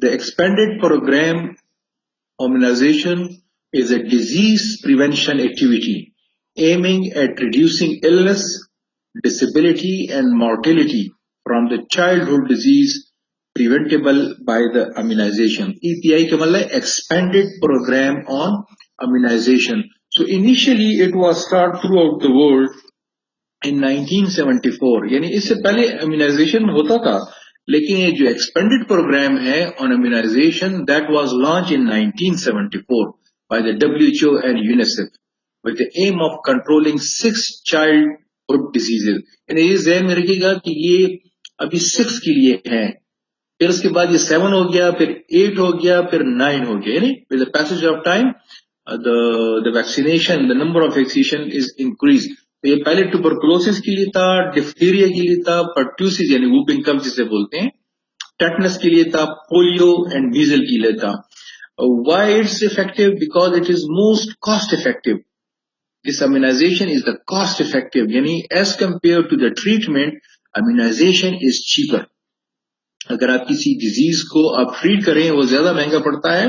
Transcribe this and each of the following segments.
The expanded program immunization is a disease prevention activity aiming at reducing illness, disability and mortality from the childhood disease preventable by the immunization. EPI का मतलब Expanded Program on Immunization. So initially it was started throughout the world in 1974. यानी इससे पहले immunization होता था, लेकिन ये जो expanded program है on immunization that was launched in 1974 by the WHO and UNICEF with the aim of controlling 6 childhood diseases. यानी ये ध्यान में रखिएगा कि ये अभी 6 के लिए है, फिर उसके बाद ये 7 हो गया, फिर 8 हो गया, फिर 9 हो गया. यानी with the passage of time the vaccination, the number of vaccination is increased. तो ये पहले ट्यूबरकुलोसिस के लिए था, डिफ्थीरिया के लिए था, पर्ट्यूसिस यानी वूपिंग कफ जिसे बोलते हैं, टेटनस के लिए था, पोलियो एंड मीजल के लिए था. Why it's effective? Because it is most cost effective. This immunisation is the cost effective, यानी as compare to the treatment immunisation is cheaper. अगर आप किसी डिजीज को आप ट्रीट करें वो ज्यादा महंगा पड़ता है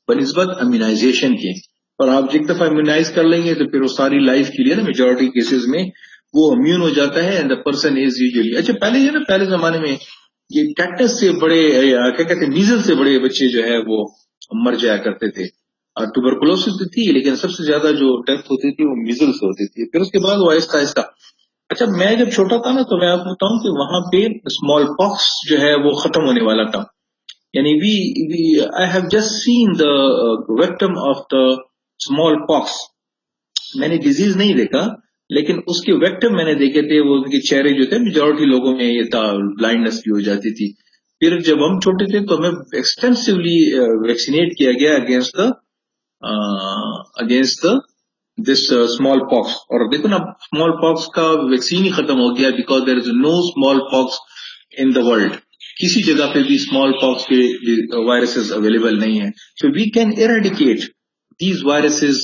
बनिस्बत इम्यूनाइजेशन के, और आप एक दफा इम्यूनाइज कर लेंगे तो फिर वो सारी लाइफ के लिए ना मेजॉरिटी केसेस में वो इम्यून हो जाता है and the person is usually. अच्छा पहले ये ना पहले जमाने में ये टेटनस से बड़े क्या कहते हैं मीजल से बड़े बच्चे जो है वो मर जाया करते थे, और ट्यूबरकुलोसिस तो थी लेकिन सबसे ज्यादा जो डेथ होती थी वो मीजल से होती थी. फिर उसके बाद वो आहिस्ता आहिस्ता. अच्छा मैं जब छोटा था ना तो मैं आपको बताऊं कि वहां पे स्मॉल पॉक्स जो है वो खत्म होने वाला था. यानी I have just seen the victim of the small pox. मैंने डिजीज नहीं देखा लेकिन उसके विक्टिम मैंने देखे थे. वो उनके चेहरे जो थे मेजॉरिटी लोगों में ये था, ब्लाइंडनेस भी हो जाती थी. फिर जब हम छोटे थे तो हमें एक्सटेंसिवली वैक्सीनेट किया गया अगेंस्ट दिस स्मॉल पॉक्स. और देखो ना स्मॉल पॉक्स का वैक्सीन ही खत्म हो गया because there is no small pox in the world. किसी जगह पे भी स्मॉल पॉक्स के वायरसेस अवेलेबल नहीं है. So we can eradicate these viruses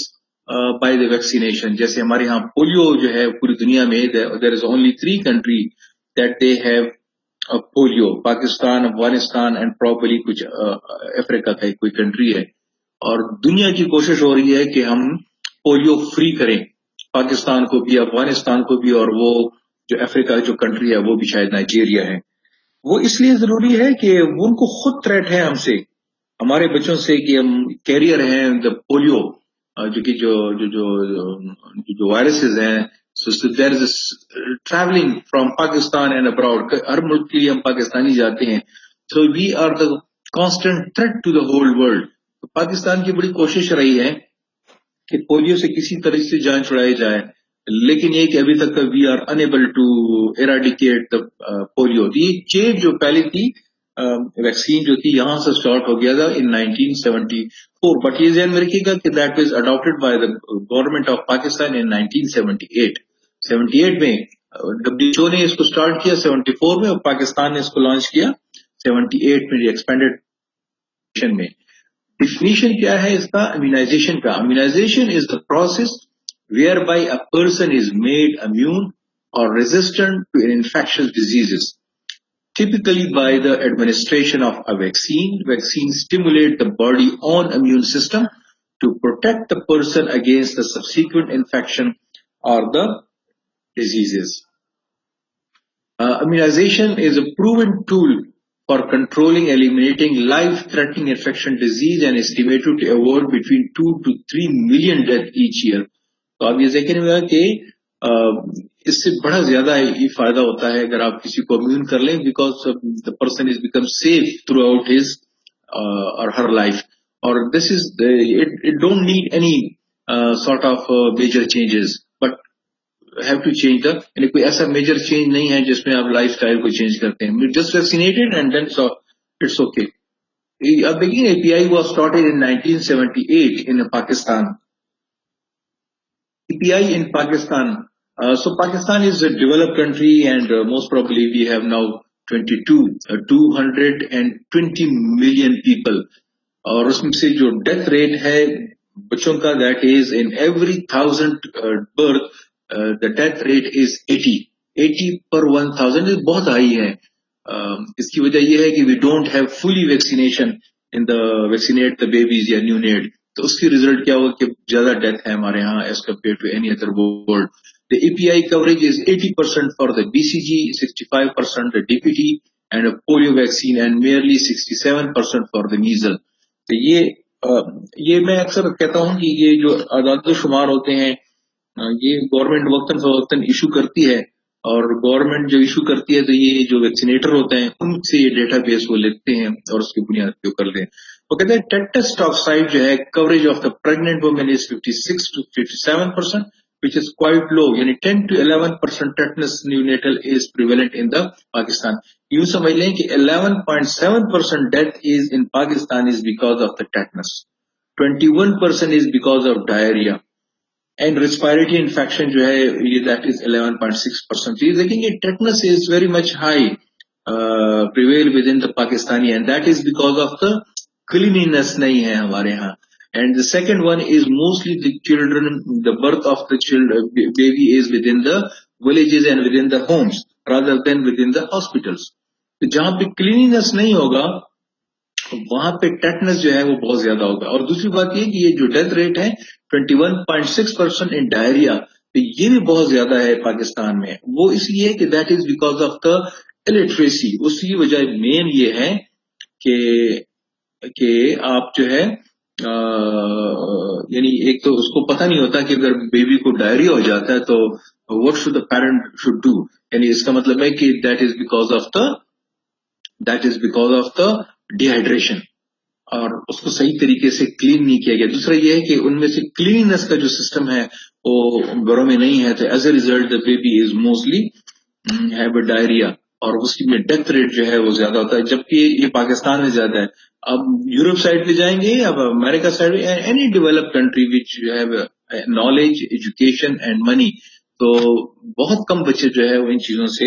by the vaccination. जैसे हमारे यहाँ पोलियो जो है पूरी दुनिया में there is only 3 countries that they have polio, Pakistan, Afghanistan and probably कुछ अफ्रीका का कोई कंट्री है. और दुनिया की कोशिश हो रही है कि हम पोलियो फ्री करें पाकिस्तान को भी, अफगानिस्तान को भी, और वो जो अफ्रीका जो कंट्री है वो भी शायद नाइजीरिया है. वो इसलिए जरूरी है कि उनको खुद थ्रेट है हमसे, हमारे बच्चों से, कि हम कैरियर हैं द पोलियो जो कि जो वायरसेस हैं. So there is travelling from Pakistan and abroad. हर मुल्क के लिए हम पाकिस्तानी जाते हैं. So we are the constant threat to the whole world. तो पाकिस्तान की बड़ी कोशिश रही है कि पोलियो से किसी तरह से जान छुड़ाई जाए, लेकिन ये कि अभी तक we are unable to eradicate the polio. ये चेन जो पहले थी वैक्सीन जो थी यहां से स्टार्ट हो गया था इन 1974, बट ये ध्यान में रखिएगा कि that was adopted by the government of Pakistan in 1978. 78 में WHO ने इसको स्टार्ट किया, 74 में, और पाकिस्तान ने इसको लॉन्च किया 78 में एक्सपेंडेड में. डिफिनीशन क्या है इसका इम्यूनाइजेशन का? Immunisation is the process where by a person is made immune और resistant to infectious diseases, typically by the administration of a vaccine. Vaccines stimulate the body own immune system to protect the person against the subsequent infection or the diseases. Immunization is a proven tool for controlling, eliminating life-threatening infection disease and estimated to avoid between 2 to 3 million deaths each year. तो आप ये देखेंगे कि इससे बड़ा ज्यादा ये फायदा होता है अगर आप किसी को इम्यून कर लें, because the person is become safe through his or her life. और this is it don't need any sort of major changes, but have to change the, यानी कोई ऐसा मेजर चेंज नहीं है जिसमें आप लाइफ स्टाइल को change करते हैं. Just vaccinated and then it's okay. अब देखिए EPI was started in 1978 in Pakistan. EPI in Pakistan. So Pakistan is a developed country and most probably we have now 220 million people. और उसमें से जो death rate है बच्चों का, that is in every 1000 birth the death rate is 80 पर 1000 बहुत high है. اس کی وجہ یہ ہے کہ we don't have fully vaccination in the vaccinate the babies یا نیو نیٹ. تو اس کی ریزلٹ کیا ہوا کہ زیادہ ڈیتھ ہے ہمارے ہاں as compare to any other world. The EPI coverage is 80% for the BCG, 65% the DPT and a polio vaccine and merely 67% for the measles. تو یہ میں اکثر کہتا ہوں کہ یہ جو اعداد و شمار ہوتے ہیں یہ گورنمنٹ وقتاً فوقتاً ایشو کرتی ہے, اور گورنمنٹ جو ایشو کرتی ہے تو یہ جو ویکسینیٹر ہوتے ہیں ان سے یہ ڈیٹا بیس وہ لیتے ہیں اور اس کی بنیاد پہ کر دیں. وہ کہتے ہیں ٹیٹس اسٹاک سائٹ جو ہے coverage of the pregnant woman is 56 to 57%, which is quite low. یعنی 10 to 11% tetanus neonatal is prevalent in the Pakistan. یوں سمجھ لیں کہ 11.7% death is in Pakistan is because of the tetanus. 21% is because of diarrhea. And respiratory infection جو ہے یہ that is 11.6%. So you thinking tetanus is very much high prevail within the Pakistani, and that is because of the cleanliness نہیں ہے ہمارے ہاں. And the second one is mostly the children, the birth of the children, baby is within the villages and within the homes rather than within the hospitals. تو جہاں پہ cleanliness نہیں ہوگا وہاں پہ ٹیٹنس جو ہے وہ بہت زیادہ ہوگا. اور دوسری بات یہ کہ یہ جو ڈیتھ ریٹ ہے 21.6% ان ڈائریا, تو یہ بھی بہت زیادہ ہے پاکستان میں. وہ اس لیے کہ that is because of the illiteracy. اس کی وجہ مین یہ ہے کہ آپ جو ہے یعنی ایک تو اس کو پتہ نہیں ہوتا کہ اگر بیبی کو ڈائریا ہو جاتا ہے تو what should the parent should do. یعنی اس کا مطلب ہے کہ that is because of the dehydration, اور اس کو صحیح طریقے سے کلین نہیں کیا گیا. دوسرا یہ ہے کہ ان میں سے کلیننس کا جو سسٹم ہے وہ گھروں میں نہیں ہے, تو as a result the baby is mostly have a diarrhoea, اور اس کی میں ڈیتھ ریٹ جو ہے وہ زیادہ ہوتا ہے, جبکہ یہ پاکستان میں زیادہ ہے. اب یورپ سائڈ پہ جائیں گے, اب امریکہ سائڈ پہ, any develop country which have knowledge, education and money, تو بہت کم بچے جو ہے وہ ان چیزوں سے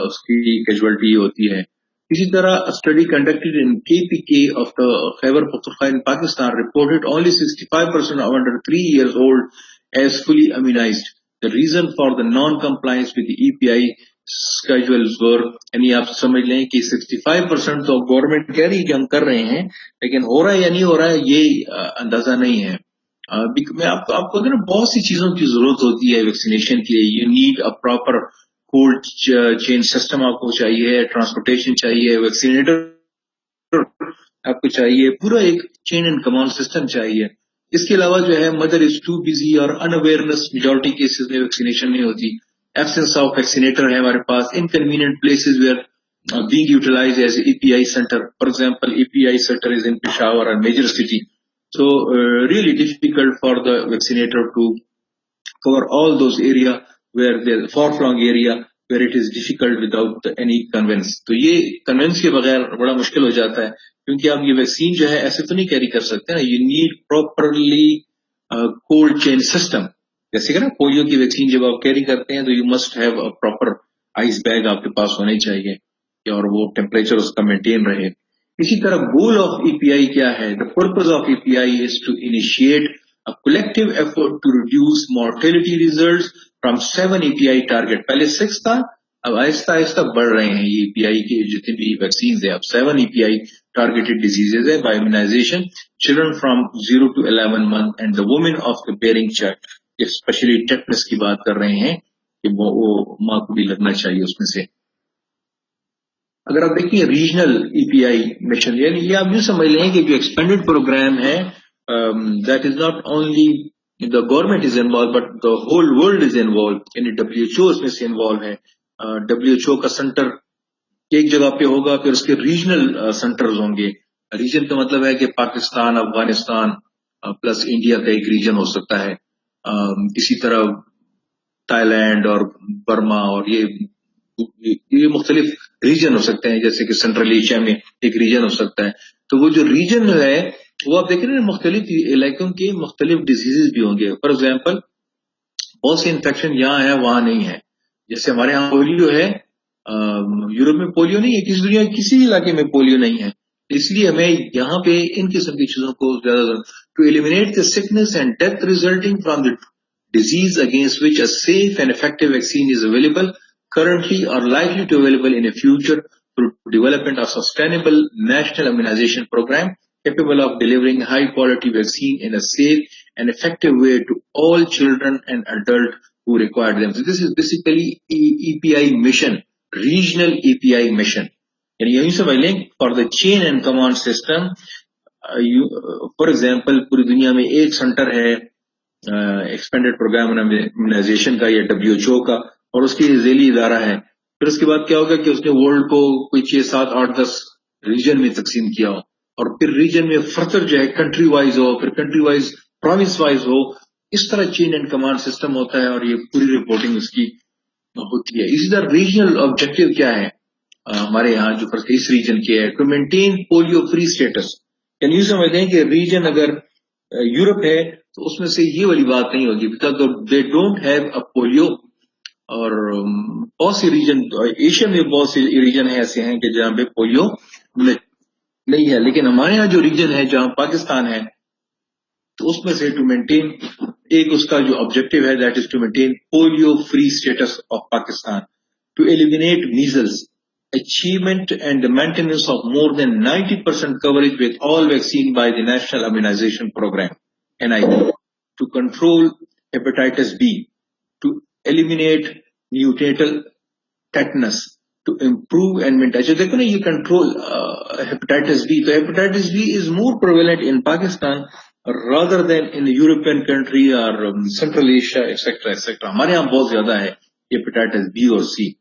اس کی کیجوالٹی ہوتی ہے. اسی طرح study conducted in KPK of the Khyber Pakhtunkhwa in Pakistan reported only 65% of under 3 years old as fully immunized. The reason for the non-compliance with the EPI schedules were, یعنی آپ سمجھ لیں کہ 65% تو گورنمنٹ کہہ رہی ہے کہ ہم کر رہے ہیں, لیکن ہو رہا ہے یا نہیں ہو رہا ہے یہ اندازہ نہیں ہے. میں آپ کو بہت سی چیزوں کی ضرورت ہوتی ہے ویکسینیشن کے لیے. You need a proper cold chain system آپ کو چاہیے, ٹرانسپورٹیشن چاہیے, ویکسینیٹر آپ کو چاہیے, پورا ایک چین اینڈ کمانڈ سسٹم چاہیے. اس کے علاوہ جو ہے مدر از ٹو بزی اور ان اویئرنس میجورٹی کیسز میں ویکسینیشن نہیں ہوتی. ایبسنس آف ویکسینیٹر ہے ہمارے پاس. Inconvenient places were being utilized as EPI center. For example, EPI center is in Peshawar, a major city. So really difficult for the vaccinator to cover all those area where the far-flung area where it is difficult without any conveyance. تو یہ conveyance کے بغیر بڑا مشکل ہو جاتا ہے, کیونکہ آپ یہ ویکسین جو ہے ایسے تو نہیں کیری کر سکتے نا. You need properly cold chain system. جیسے کہ نا پولیو کی ویکسین جب آپ کیری کرتے ہیں تو you must have a proper ice bag آپ کے پاس ہونے چاہیے اور وہ ٹیمپریچر اس کا مینٹین رہے. اسی طرح گول آف EPI کیا ہے؟ The purpose of EPI is to initiate a collective effort to reduce mortality results from 7 EPI target. پہلے 6 تھا, اب آہستہ آہستہ بڑھ رہے ہیں یہ EPI کے جتنے بھی ویکسینز ہیں. اب 7 EPI targeted diseases ہے by immunization children from 0 to 11 months and the women of the bearing child. Especially tetanus کی بات کر رہے ہیں کہ وہ ماں کو بھی لگنا چاہیے اس میں سے. اگر آپ دیکھیں ریجنل EPI مشن, یعنی یہ آپ یوں سمجھ لیں کہ جو ایکسپینڈیڈ پروگرام ہے that is not only the government is involve but the whole world is involve. یعنی WHO اس میں سے انوالو ہے. WHO کا سینٹر ایک جگہ پہ ہوگا, پھر اس کے ریجنل سینٹرز ہوں گے. ریجن کا مطلب ہے کہ پاکستان, افغانستان پلس انڈیا کا ایک ریجن ہو سکتا ہے. اسی طرح تھائی لینڈ اور برما اور یہ مختلف ریجن ہو سکتے ہیں, جیسے کہ سینٹرل ایشیا میں ایک ریجن ہو سکتا ہے. تو وہ جو ریجن ہے وہ آپ دیکھ رہے ہیں مختلف علاقوں کے مختلف ڈیزیزز بھی ہوں گے. فار ایگزامپل بہت سے انفیکشن یہاں ہے وہاں نہیں ہے. جیسے ہمارے یہاں پولیو ہے, یورپ میں پولیو نہیں ہے, کسی دنیا کسی علاقے میں پولیو نہیں ہے. اس لیے ہمیں یہاں پہ ان قسم کی چیزوں کو زیادہ to eliminate the sickness and death resulting from the disease against which a safe and effective vaccine is available. currently or likely to available in the future through development of sustainable national immunization program capable of delivering high quality vaccine in a safe and effective way to all children and adults who require them. So this is basically EPI mission, regional EPI mission. यानी यही समझ लें for the chain and command system, for example पूरी दुनिया में एक centre है expanded programme immunisation का या WHO का और उसकी ज़ेली इदारा है. फिर उसके बाद क्या होगा कि उसने वर्ल्ड को कोई 6, 7, 8, 10 रीजन में तकसीम किया हो और फिर रीजन में फर्दर जो है कंट्री वाइज हो, फिर कंट्री वाइज प्रोविंस वाइज हो. इस तरह चेन एंड कमांड सिस्टम होता है और ये पूरी रिपोर्टिंग उसकी होती है. इसी तरह रीजनल ऑब्जेक्टिव क्या है हमारे यहाँ जो इस रीजन के है, to maintain polio free status. यानी यूं समझते हैं कि रीजन अगर यूरोप है तो उसमें से ये वाली बात नहीं होगी because they don't have a polio. और बहुत सी रीजन एशिया में बहुत सी रीजन है ऐसे हैं कि जहाँ पे पोलियो नहीं है. लेकिन हमारे यहाँ जो रीजन है जहाँ पाकिस्तान है तो उसमें से टू मेंटेन एक उसका जो ऑब्जेक्टिव है that is to maintain polio free status of Pakistan, to eliminate measles, achievement and the maintenance of more than 90% coverage with all vaccine by the National Immunization Program, NIP, to control hepatitis B, to eliminate neonatal tetanus, to improve and maintain. So देखो ना ये control hepatitis B. So hepatitis B is more prevalent in Pakistan rather than in the European country or Central Asia, etc., etc. हमारे यहाँ बहुत ज्यादा है hepatitis B और C.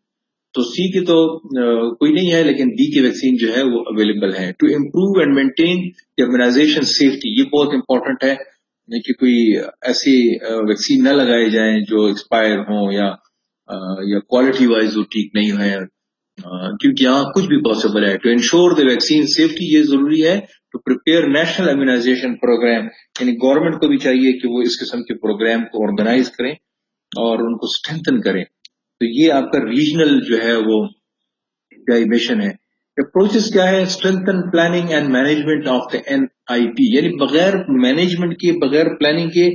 तो सी की तो कोई नहीं है लेकिन बी की वैक्सीन जो है वो अवेलेबल है. To improve and maintain immunization safety, ये बहुत इंपॉर्टेंट है कि कोई ऐसी वैक्सीन न लगाए जाएं जो एक्सपायर हो या क्वालिटी वाइज वो ठीक नहीं है क्योंकि यहाँ कुछ भी पॉसिबल है. To ensure the vaccine safety, ये जरूरी है. To prepare national immunization programme, यानी गवर्नमेंट को भी चाहिए कि वो इस किस्म के प्रोग्राम को ऑर्गेनाइज करें और उनको स्ट्रेंथन करें. तो ये आपका रीजनल जो है वो मिशन है. अप्रोचेस क्या है? Strengthen planning and management of the NIP, यानी बगैर मैनेजमेंट के बगैर प्लानिंग के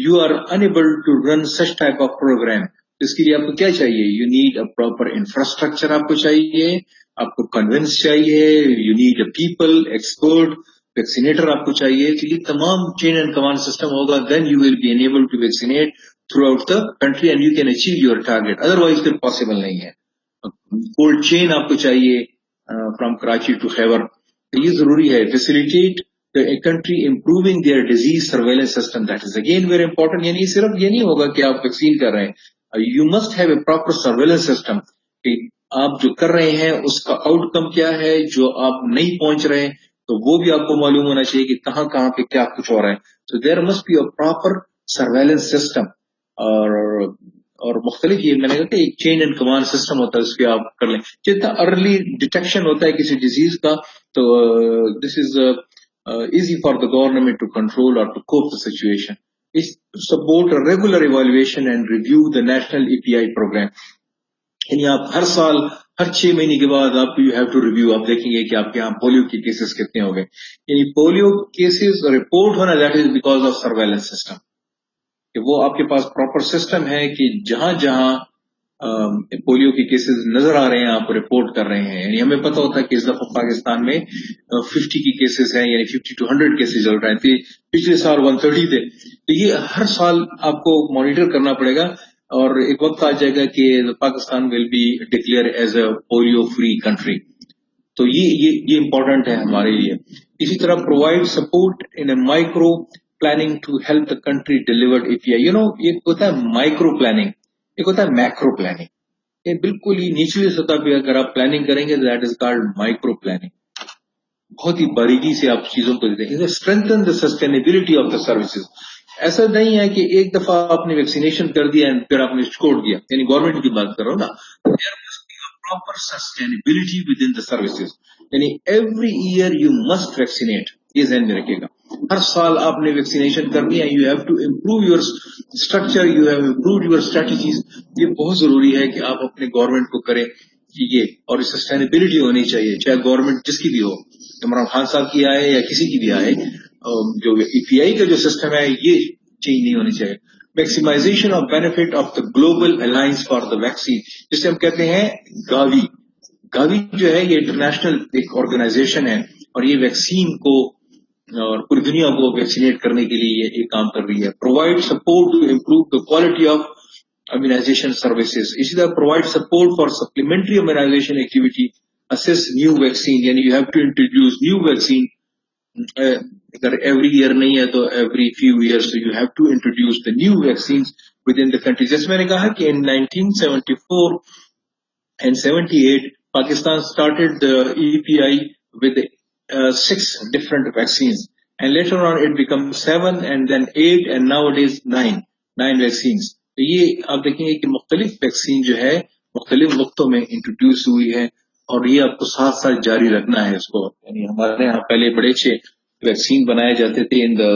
you are unable to run such type of programme. इसके लिए आपको क्या चाहिए? You need a proper infrastructure, आपको चाहिए, आपको कन्विंस चाहिए, you need a people, expert, vaccinator आपको चाहिए. तो ये तमाम चेन एंड कमांड सिस्टम होगा, then you will be enable to vaccinate throughout the country and you can achieve your target. Otherwise फिर possible नहीं है. cold chain आपको चाहिए from Karachi to Khyber, तो ये जरूरी है. facilitate the country improving their disease surveillance system, that is again very important. यानी सिर्फ ये नहीं होगा कि आप वैक्सीन कर रहे हैं, you must have a proper surveillance system कि आप जो कर रहे हैं उसका आउटकम क्या है, जो आप नहीं पहुंच रहे हैं तो वो भी आपको मालूम होना चाहिए कि कहाँ कहाँ पे क्या कुछ हो रहा है. so there must be a proper surveillance system. और मुख्तलिफ ये मैंने कहा कि एक चेन एंड कमांड सिस्टम होता है, उसके आप कर लें. जितना अर्ली डिटेक्शन होता है किसी डिजीज का तो this is easy for the government to control or to cope the situation. Is to support a regular evaluation and review the national EPI program. यानी आप हर साल हर 6 महीने के बाद आप यू हैव टू रिव्यू, आप देखेंगे कि आपके यहाँ पोलियो के केसेस कितने हो गए. यानी पोलियो केसेस रिपोर्ट होना that is because of surveillance system, कि वो आपके पास प्रॉपर सिस्टम है कि जहां जहां पोलियो के केसेस नजर आ रहे हैं आप रिपोर्ट कर रहे हैं. यानी हमें पता होता है कि इस दफा पाकिस्तान में 50 की केसेस हैं, यानी 50 to 100 केसेस चल रहे थे, पिछले साल 130 थे. तो ये हर साल आपको मॉनिटर करना पड़ेगा और एक वक्त आ जाएगा कि Pakistan will be declare as a polio free country. तो ये इंपॉर्टेंट है हमारे लिए. इसी तरह provide support in a micro planning to help the country delivered EPI. एक होता है माइक्रो प्लानिंग, एक होता है मैक्रो प्लानिंग. ये बिल्कुल ही निचली सतह पे अगर आप प्लानिंग करेंगे that is called micro planning. बहुत ही बारीकी से आप चीजों को देखेंगे. Strengthen the sustainability of the services. ऐसा नहीं है कि एक दफा आपने वैक्सीनेशन कर दिया एंड फिर आपने छोड़ दिया, यानी गवर्नमेंट की बात करो ना. There must be a proper sustainability within the services. यानी every year you must vaccinate, ये ध्यान में रखिएगा. हर साल आपने वैक्सीनेशन करनी है. You have to improve your structure, you have improve your strategies. ये बहुत जरूरी है कि आप अपने गवर्नमेंट को करें कि ये, और सस्टेनेबिलिटी होनी चाहिए चाहे गवर्नमेंट जिसकी भी हो, इमरान खान साहब की आए या किसी की भी आए. जो EPI का जो सिस्टम है ये चेंज नहीं होनी चाहिए. Maximization of benefit of the global alliance for the vaccine, जिसे हम कहते हैं गावी। गावी जो है ये इंटरनेशनल एक ऑर्गेनाइजेशन है और ये वैक्सीन को और पूरी दुनिया को वैक्सीनेट करने के लिए ये काम कर रही है। Provide support to improve the quality of immunization services. इसी तरह provide support for supplementary immunization activity, assess new vaccine, यानी you have to introduce new vaccine. अगर every year नहीं है तो every few years, so you have to introduce the new vaccines within the country. जैसे मैंने कहा कि in 1974 and 78, Pakistan started the EPI with 6 different vaccines, and later on it became 7 and then 8 and nowadays 9 vaccines. तो ये आप देखेंगे कि मुख्तलिफ वैक्सीन जो है मुख्तलिफ वक्तों में इंट्रोड्यूस हुई है और ये आपको साथ साथ जारी रखना है इसको। यानी हमारे यहाँ पहले बड़े अच्छे वैक्सीन बनाए जाते थे इन जो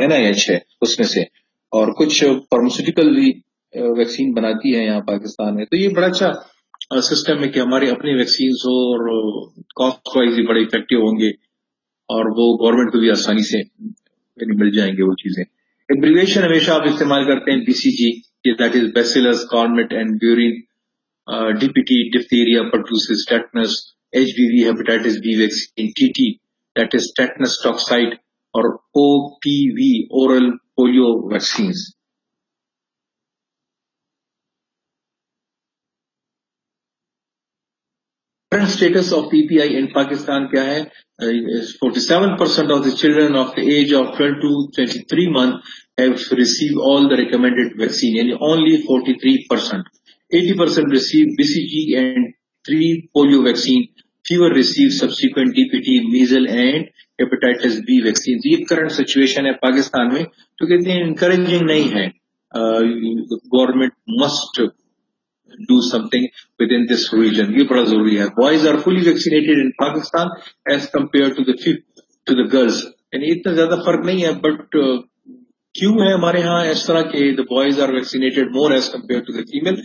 NIH है उसमें से, और कुछ फार्मास्यूटिकल भी वैक्सीन बनाती है यहाँ पाकिस्तान में। तो ये बड़ा अच्छा सिस्टम है कि हमारे अपने वैक्सीन हो और कॉस्ट वाइज भी बड़े इफेक्टिव होंगे और वो गवर्नमेंट को भी आसानी से मिल जाएंगे वो चीजें। एब्रीविएशन हमेशा आप इस्तेमाल करते हैं BCG, that is bacillus Calmette and Guerin, DPT diphtheria pertussis tetanus, HBV hepatitis B vaccine, TT that is tetanus toxoid, और OPV oral polio vaccines. Current status of EPI in Pakistan क्या है? 47% of the children of the age of 12 to 23 months have received all the recommended vaccine, and only 43%. 80% receive BCG and 3 polio vaccine. Fewer receive subsequent DPT, measles and hepatitis B vaccine. ये current situation है पाकिस्तान में, जो कहते हैं encouraging नहीं है. Government must do something within this region. ये बड़ा जरूरी है। Boys are fully vaccinated in Pakistan as compared to the girls. यानी इतना ज्यादा फर्क नहीं है, बट क्यों है हमारे यहाँ इस तरह के the boys are vaccinated more as compared to the female?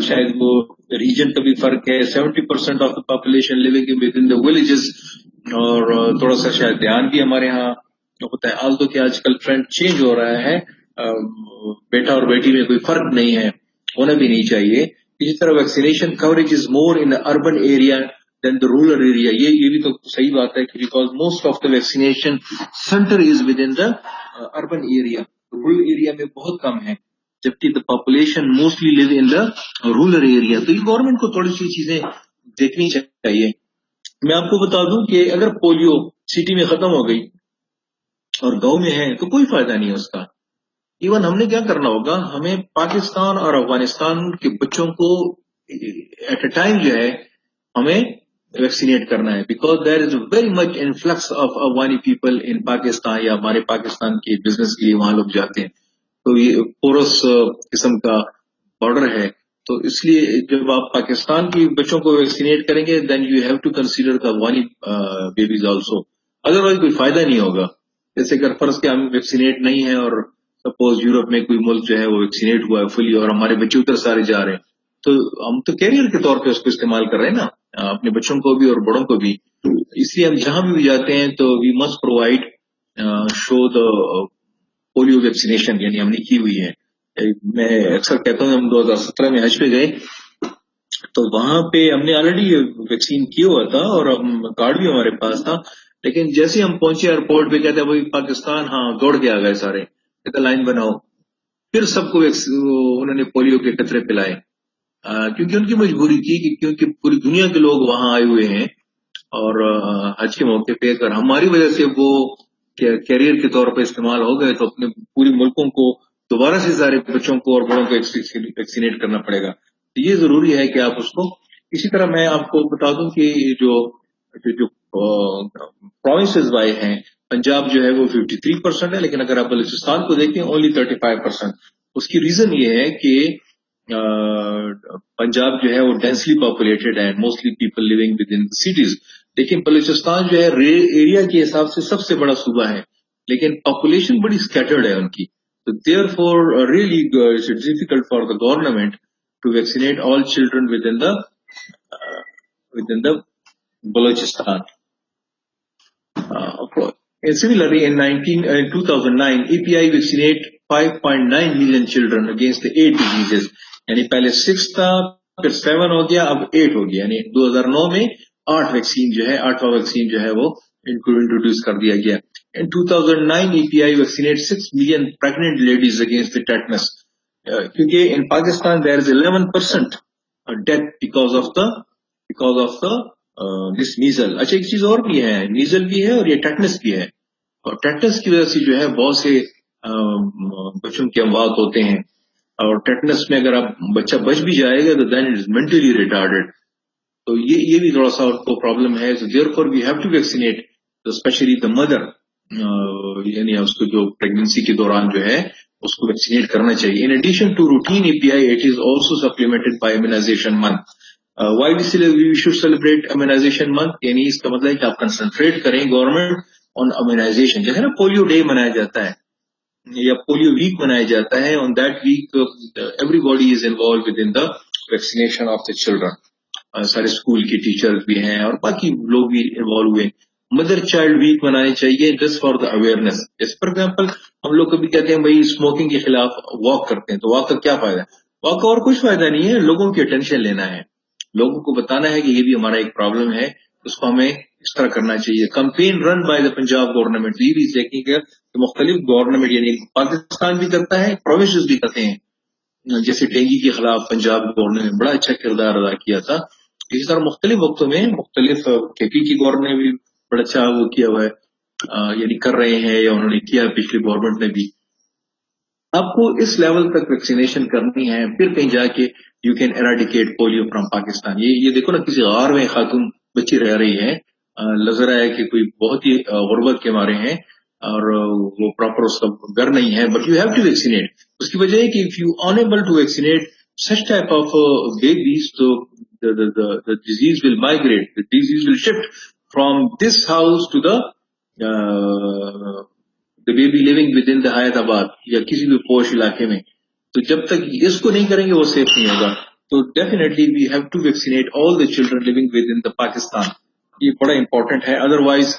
शायद वो रीजन का भी फर्क है। 70% of the population living within the villages, और थोड़ा सा शायद ध्यान भी हमारे यहाँ होता है। आल्दो कि आजकल ट्रेंड चेंज हो रहा है, बेटा और बेटी में कोई फर्क नहीं है, होना भी नहीं चाहिए। इसी तरह vaccination coverage is more in the urban area than the rural area. ये भी तो सही बात है कि because most of the vaccination centre is within the urban area, rural area में बहुत कम है, जबकि the population mostly live in the rural area. तो ये गवर्नमेंट को थोड़ी सी चीजें देखनी चाहिए। मैं आपको बता दूं कि अगर पोलियो सिटी में खत्म हो गई और गांव में है तो कोई फायदा नहीं है उसका। इवन हमने क्या करना होगा, हमें पाकिस्तान और अफगानिस्तान के बच्चों को एट अ टाइम जो है हमें वैक्सीनेट करना है, because there is very much influx of Afghani people in Pakistan, या हमारे पाकिस्तान के बिजनेस के लिए वहां लोग जाते हैं। तो ये पोरस किस्म का बॉर्डर है, तो इसलिए जब आप पाकिस्तान के बच्चों को वैक्सीनेट करेंगे then you have to consider the Afghani babies also, otherwise कोई फायदा नहीं होगा। जैसे अगर फर्ज के हम वैक्सीनेट नहीं है और सपोज यूरोप में कोई मुल्क जो है वो वैक्सीनेट हुआ है फुली और हमारे बच्चे उधर सारे जा रहे हैं, तो हम तो कैरियर के तौर पे उसको इस्तेमाल कर रहे हैं ना, अपने बच्चों को भी और बड़ों को भी। इसलिए हम जहां भी जाते हैं तो we must provide show the polio vaccination, यानी हमने की हुई है। मैं अक्सर कहता हूँ हम 2017 में हज पे गए तो वहां पे हमने ऑलरेडी वैक्सीन किया हुआ था और हम कार्ड भी हमारे पास था, लेकिन जैसे हम पहुंचे एयरपोर्ट पे कहते हैं भाई पाकिस्तान, हाँ दौड़ के आ गए सारे, लाइन बनाओ। फिर सबको उन्होंने पोलियो के कतरे पिलाए, क्योंकि उनकी मजबूरी थी कि क्योंकि पूरी दुनिया के लोग वहां आए हुए हैं और हज के मौके पे अगर हमारी वजह से वो कैरियर के तौर पर इस्तेमाल हो गए तो अपने पूरे मुल्कों को दोबारा से सारे बच्चों को और बड़ों को वैक्सीनेट करना पड़ेगा। तो ये जरूरी है कि आप उसको। इसी तरह मैं आपको बता दूं कि जो प्रोविंसेस वाइज हैं, पंजाब जो है वो 53% है, लेकिन अगर आप बलूचिस्तान को देखें ओनली 35%। उसकी रीजन ये है कि पंजाब जो है वो डेंसली पॉपुलेटेड है, mostly people living with in cities, लेकिन बलूचिस्तान जो है एरिया के हिसाब से सबसे बड़ा सूबा है, लेकिन पॉपुलेशन बड़ी स्कैटर्ड है उनकी। तो therefore really it's difficult for the government to vaccinate all children within the Balochistan. And similarly, in 2009, EPI vaccinate 5.9 million children against the 8 diseases. यानी पहले 6 था, फिर 7 हो गया, अब 8 हो गया. यानी 2009 में 8 वैक्सीन जो है, 8वां वैक्सीन जो है वो इनको इंट्रोड्यूस कर दिया गया. In 2009, EPI vaccinate 6 million pregnant ladies against the tetanus. क्योंकि in Pakistan there is 11% death because of the this measles. अच्छा, एक चीज और भी है, मीजल भी है और ये टेटनस भी है. और टेटनस की वजह से जो है बहुत से बच्चों की अमवात होते हैं. और टेटनस में अगर आप बच्चा बच भी जाएगा तो then it is mentally retarded. तो ये भी थोड़ा सा उनको प्रॉब्लम है. So therefore we have to vaccinate specially the mother, यानी उसको जो प्रेगनेंसी के दौरान जो है उसको वैक्सीनेट करना चाहिए. In addition to routine EPI, it is also supplemented by immunization month. Why we should celebrate immunization month, यानी इसका मतलब है कि आप कंसंट्रेट करें गवर्नमेंट ऑन इम्यूनाइजेशन. जैसे ना पोलियो डे मनाया जाता है या पोलियो वीक मनाया जाता है, on that week everybody is involve within the vaccination of the children. सारे स्कूल के टीचर्स भी हैं और बाकी लोग भी इन्वॉल्व हुए. मदर चाइल्ड वीक मनानी चाहिए जस्ट फॉर द अवेयरनेस. जैसे फॉर एग्जाम्पल हम लोग कभी कहते हैं भाई स्मोकिंग के खिलाफ वॉक करते हैं, तो वॉक का क्या फायदा? वॉक का और कुछ फायदा नहीं है, लोगों की अटेंशन लेना है, लोगों को बताना है कि ये भी हमारा एक प्रॉब्लम है, उसको हमें इस तरह करना चाहिए. Campaign run by the Punjab government, ये भी देखेंगे कि मुख्तलिफ गवर्नमेंट यानी पाकिस्तान भी करता है, प्रोविंसेस भी करते हैं. जैसे डेंगू के खिलाफ पंजाब गवर्नमेंट ने बड़ा अच्छा किरदार अदा किया था. इसी तरह मुख्तलिफ वक्तों में मुख्तलिफ KP की गवर्नमेंट ने भी बड़ा अच्छा वो किया हुआ है, यानी कर रहे हैं या उन्होंने किया पिछली गवर्नमेंट ने भी. आपको इस लेवल तक वैक्सीनेशन करनी है, फिर कहीं जाके you can eradicate polio from Pakistan. ये देखो ना, किसी गार में खातून बच्ची रह रही है, नजर आया कि कोई बहुत ही गुर्बत के मारे हैं और वो प्रॉपर उसका घर नहीं है, but you have to vaccinate. उसकी वजह है कि if you unable to vaccinate such type of babies, तो the disease will migrate, the disease will shift from this house to the baby living within the Hyderabad या किसी भी पोश इलाके में. तो जब तक इसको नहीं करेंगे वो सेफ नहीं होगा. तो definitely we have to vaccinate all the children living within the Pakistan. ये बड़ा इंपॉर्टेंट है, otherwise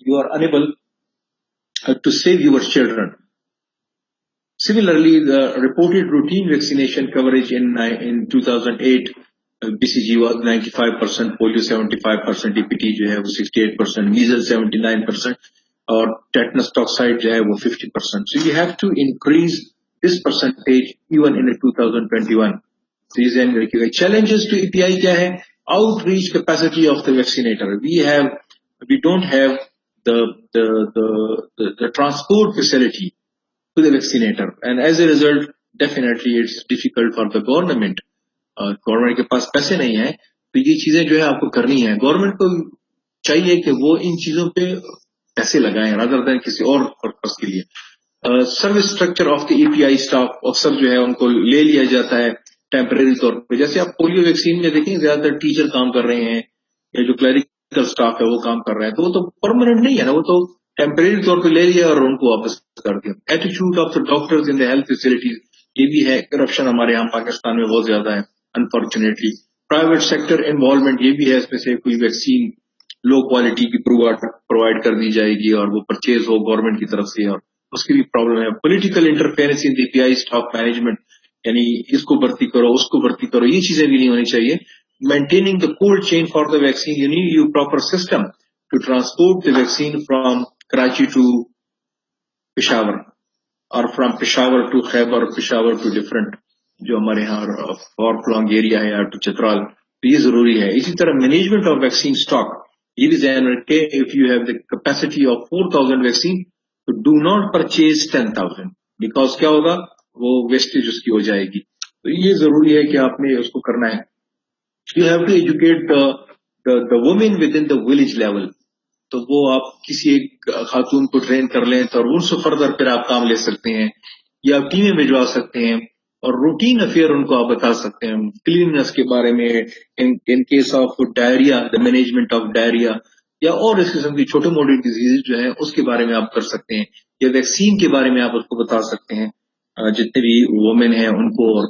you are unable to save your children. Similarly, the reported routine vaccination coverage in 2008, BCG was 95%, polio 75%, EPT जो है वो 68%, measles 79%, और tetanus toxoid जो है वो 50%. So you have to increase this percentage even in 2021. So ये ध्यान रखिएगा. Challenges to EPI क्या है? Outreach capacity of the vaccinator. We don't have the transport facility to the vaccinator, and as a result definitely it's difficult for the government. Government के पास पैसे नहीं है, तो ये चीजें जो है आपको करनी है. गवर्नमेंट को चाहिए कि वो इन चीजों पे पैसे लगाएं रादर देन किसी और पर्पस के लिए. Service structure of the EPI staff अक्सर जो है उनको ले लिया जाता है टेम्परेरी तौर पे. जैसे आप पोलियो वैक्सीन में देखें ज्यादातर टीचर काम कर रहे हैं या जो क्लरिकल स्टाफ है वो काम कर रहे हैं, तो वो तो परमानेंट नहीं है ना, वो तो टेम्परेरी तौर पे ले लिया और उनको वापस कर दिया. Attitude of the doctors in the health facilities, ये भी है. करप्शन हमारे यहाँ पाकिस्तान में बहुत ज्यादा है अनफॉर्चुनेटली. प्राइवेट सेक्टर इन्वॉल्वमेंट, ये भी है. इसमें से कोई वैक्सीन लो क्वालिटी की प्रोवाइड कर दी जाएगी और वो परचेज हो गवर्नमेंट की तरफ से, और उसकी भी प्रॉब्लम है. Political interference in the EPI staff management, यानी इसको भर्ती करो उसको भर्ती करो, ये चीजें भी नहीं होनी चाहिए. Maintaining the cold chain for the vaccine, you need you proper system to transport the vaccine from Karachi to Peshawar or from Peshawar to Khyber, Peshawar to different जो हमारे यहाँ far flung area है to Chitral, तो ये जरूरी है. इसी तरह मैनेजमेंट ऑफ वैक्सीन स्टॉक, ये भी ध्यान रखें. If you have the capacity of 4,000 vaccine, तो डू नॉट परचेज 10,000, बिकॉज क्या होगा, वो वेस्टेज उसकी हो जाएगी. तो ये जरूरी है कि आपने उसको करना है. You have to educate the women within the village level. तो वो आप किसी एक खातून को ट्रेन कर लें तो उनसे फर्दर फिर आप काम ले सकते हैं, या टीमें भिजवा सकते हैं और रूटीन अफेयर उनको आप बता सकते हैं. क्लीननेस के बारे में, in case of diarrhoea, the management of diarrhoea, या और इस किस्म की छोटे मोटे डिजीज जो है उसके बारे में आप कर सकते हैं, या वैक्सीन के बारे में आप उसको बता सकते हैं. जितने भी वुमेन हैं उनको और